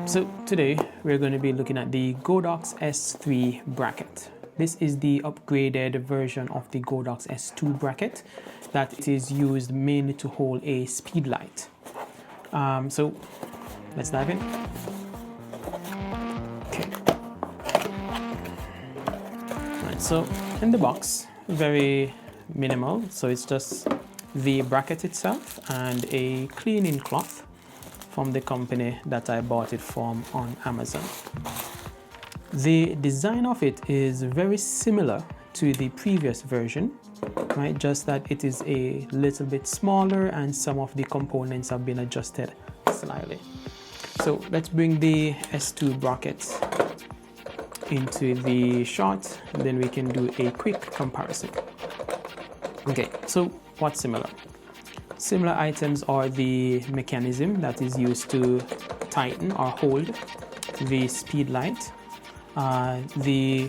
So today we're going to be looking at the Godox S3 bracket. This is the upgraded version of the Godox S2 bracket that is used mainly to hold a speed light. So let's dive in. Okay. Right, so in the box, very minimal. So it's just the bracket itself and a cleaning cloth from the company that I bought it from on Amazon. The design of it is very similar to the previous version, right? Just that it is a little bit smaller and some of the components have been adjusted slightly. So let's bring the S2 brackets into the shot, and then we can do a quick comparison. Okay, so what's similar? Similar items are the mechanism that is used to tighten or hold the speed light. The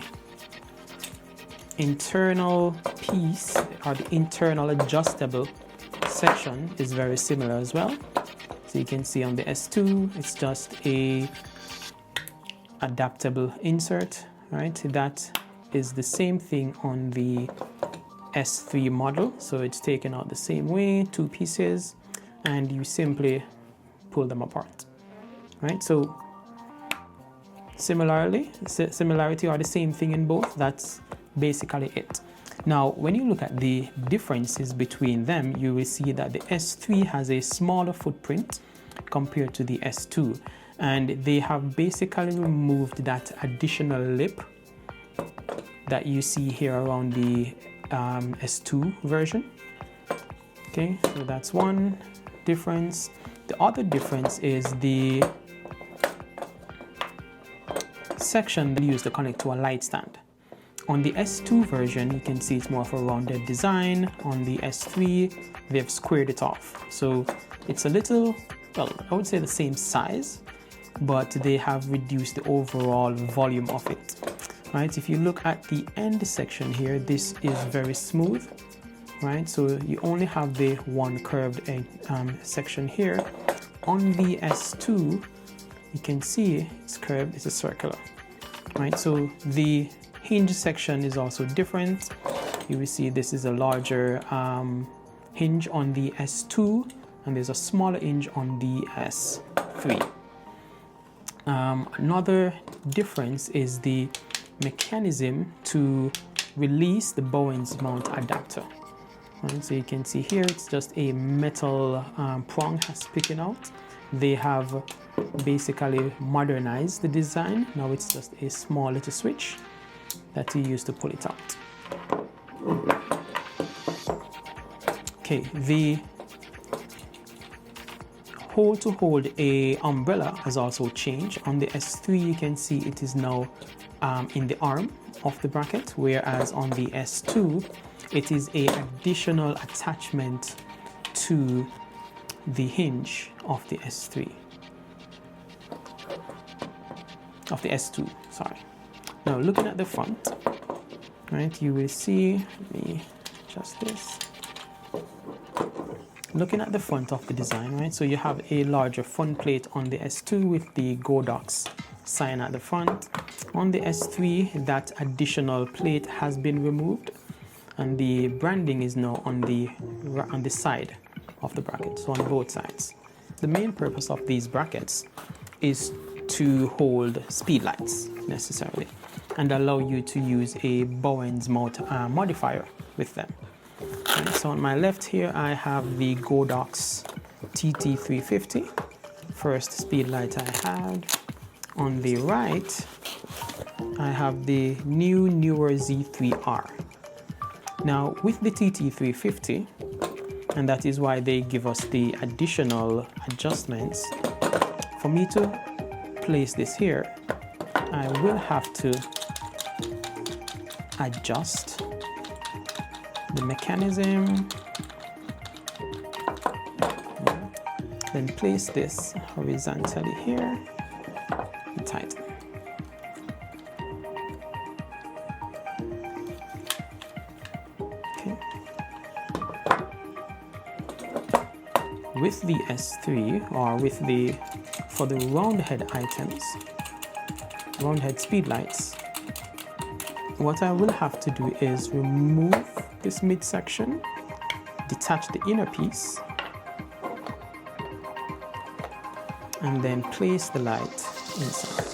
internal piece or the internal adjustable section is very similar as well. So you can see on the S2, it's just a adaptable insert, right? That is the same thing on the S3 model. So it's taken out the same way, two pieces, and you simply pull them apart, right? So similarity are the same thing in both. That's basically it. Now, when you look at the differences between them, you will see that the S3 has a smaller footprint compared to the S2, and they have basically removed that additional lip that you see here around the S2 version. Okay, so that's one difference. The other difference is the section that you use to connect to a light stand. On the S2 version, you can see it's more of a rounded design. On the S3, they've squared it off. So it's a little, well, I would say the same size, but they have reduced the overall volume of it. Right, if you look at the end section here, this is very smooth, right? So you only have the one curved section here. On the S2, you can see it's curved, it's a circular, right? So the hinge section is also different. You will see this is a larger hinge on the S2, and there's a smaller hinge on the S3. Another difference is the mechanism to release the Bowen's mount adapter. Right, so you can see here it's just a metal prong sticking out. They have basically modernized the design. Now it's just a small little switch that you use to pull it out. Okay, the hole to hold a umbrella has also changed. On the S3, you can see it is now in the arm of the bracket, whereas on the S2 it is a additional attachment to the hinge of the S2, sorry. Now looking at the front, right, you will see, let me adjust this. Looking at the front of the design, right, so you have a larger front plate on the S2 with the Godox sign at the front. On the S3, that additional plate has been removed, and the branding is now on the side of the bracket, so on both sides. The main purpose of these brackets is to hold speed lights necessarily and allow you to use a Bowen's mount modifier with them. Okay, so on my left here, I have the Godox TT350, first speed light I had. On the right, I have the newer Z3R. Now with the TT350, and that is why they give us the additional adjustments, for me to place this here, I will have to adjust the mechanism, then place this horizontally here and tighten. Okay. with the S3, or with the, for the round head items, round head speedlights, what I will have to do is remove this midsection, detach the inner piece, and then place the light inside.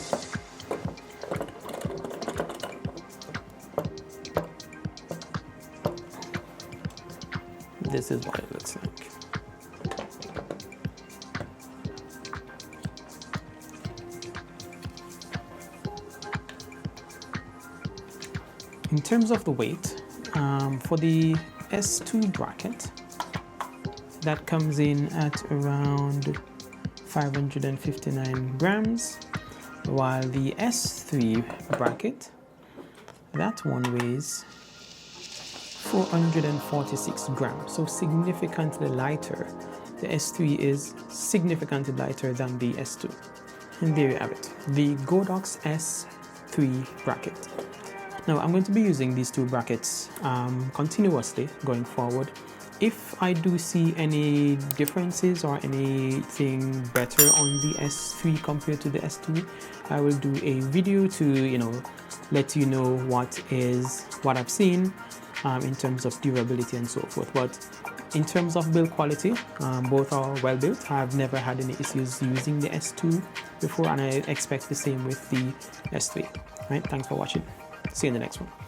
This is what it looks like. In terms of the weight, for the S2 bracket, that comes in at around 559 grams, while the S3 bracket, that one weighs 446 grams, so significantly lighter. The S3 is significantly lighter than the S2. And there you have it, the Godox S3 bracket. Now I'm going to be using these two brackets continuously going forward. If I do see any differences or anything better on the S3 compared to the S2, I will do a video to let you know what I've seen in terms of durability and so forth. But in terms of build quality, both are well built. I've never had any issues using the S2 before, and I expect the same with the S3. Right, thanks for watching. See you in the next one.